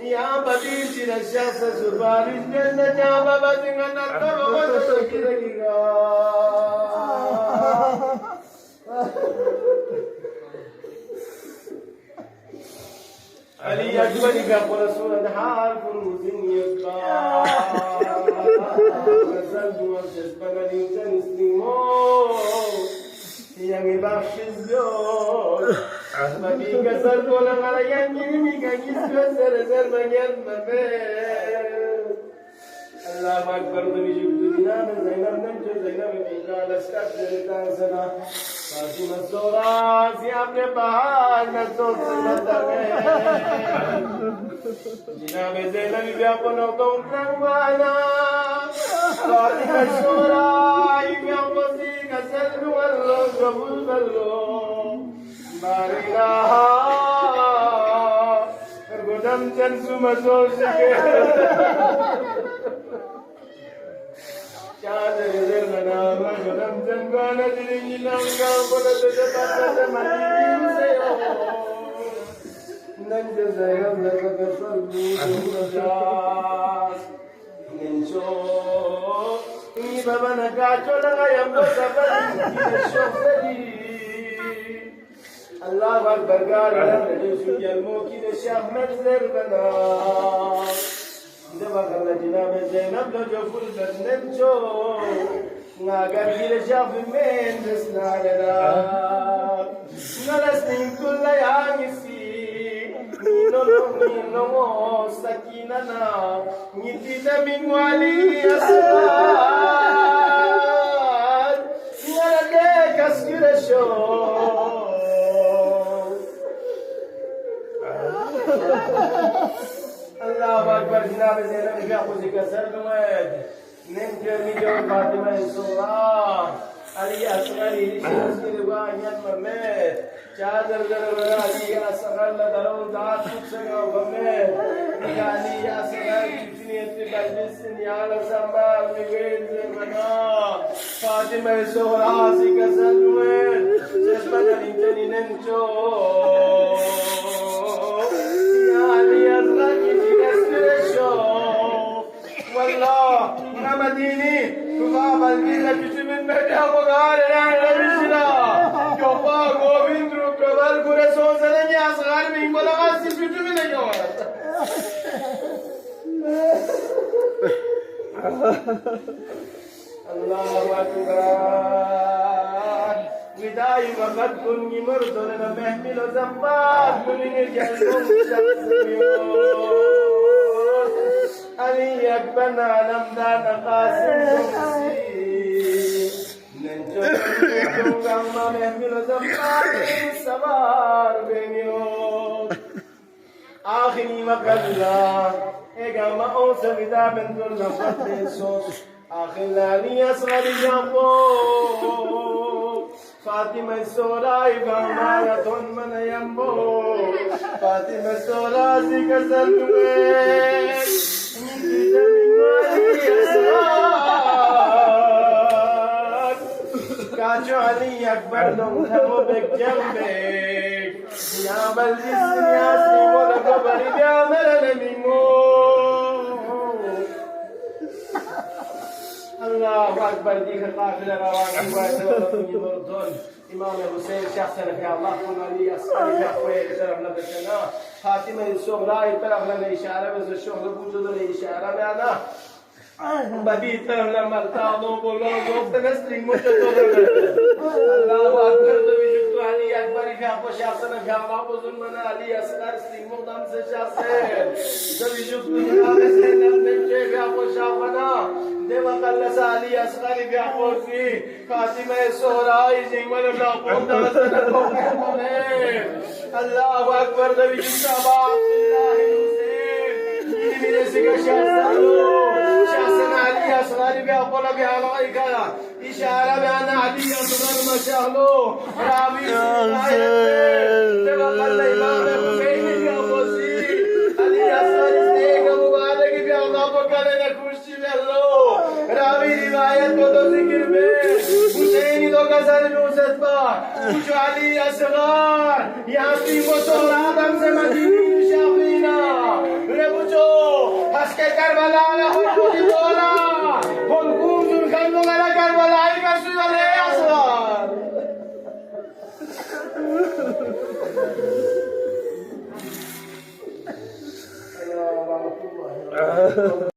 यहाँ बदी चिरस्या ससुरवारी जन्म जहाँ बाबा सिंगन नल्लो बस सकी लगेगा Ali akbari ka purasuran har furuzin yusba Nasal duwa sesbana linsan islimo Yang ibakshizyon Mabiga sardo lang alayan Ginimiga giswa sarazar magyan mabel Allah akbar dumi jubdu dinam Zainab namjo Zainab ibila Laskar jalitan sana Fatima Zora si आपने बाहर न सोच सकता है जिना में ज़ैनब व्यापनों को उठाना फातिमा ज़ोरा इब्या वसी का सल्लु अल्लाह कबूल कर लो बारिला गुदम चंसु मसोल सके चादर ज़रना गुदम चंगाना दिलिंगी लंगा बोला तो जब मनीम से हो नंज ज़ैनब लगा सल्लु नजास निंचो ini baba nagacho langa yambo sabari shoferi Allah akbar gara ne suyal moki de shahmad zerbana deba kala jinab zainab lo joful badnencho nagar gire shaf men desnara nalasnin kulla yamisi no sakinana nitita min wali asrar nalade kaskira sho Allah akbar jinab zainab ga khuzi ka sargmad nemke mi jo fatima sura ali asghari shazir wa yamma चादर दरबार अली असगर लदरो दात कुछगा बमे निगाली असगर कितनी इतनी बजलिस Niall संभाल निवेद बना फातिमा सोहरा सी कसम में जज्बा निंजनी नंचो या अली असगर की जिगस्रेशो वल्लाह नमदीनी तुमा बल्कि लक्ष्मण बेटा बगार रहा योपा गोविंद प्रबल गुरे सोचने असगार में बोला सिर्फ जुटू भी नहीं हुआ अल्लाह अकबर विदाई वक़्त कुन्नी मर्दों ने महमिल ज़म्बात कुन्नी जल्दों शख्सियों अली अकबर नालम दान कासिम Gamma महमिल ज़म्बात सवार बेनियों आखिरी मकल्ला एगामा ओ सविदा बिंदुल नफ़ते सोच आखिर लाली असगरी जापो फातिमा सोरा इबामा रतोन मन यम्बो फातिमा सोरा सिकसल में निजी जमीन वाली काजो अली अकबर लोंथमो बेजंबे या बल्दिस यासी मोलको बड़ी ब्यामरे मिमो अल्लाह अकबर दी काफिला रवानी वाजो मर्दोन इमाम हुसैन शख्सन के अल्लाह को अली अस्करी के अखवे तरफ न बचना फातिमा सुगरा तरफ न इशारा में शुगल पूछो तो इशारा में आना Babita la martado bologo tenestring mucho todo Allah akbar to vijut ali akbar ka ko shakhsan ka Allah buzun mana ali asgar string mudam se shakhsan to vijut dunya में से नंदे के का को शाखना देवा कल्ला ali asgar ka ko fi Fatima Sohra जिमल ला पोंदा से को Allah akbar to vijut sabah Abdullah Hussein ini मेरे से का शाखsan असगारी भी अपोला भी आवाज़ करा इशारा भी आना अली असगर मशालो रावी से वक़्त इमाम हुसैन भी अपोसी अली असगर से का मुबारक भी अल्लाह को करे ना खुशी में लो रावी रिवायत को तो जिक्र में हुसैन तो गज़ल में उसत पर कुछ अली असगर यहाँ की वो तो आदम से मदीना الله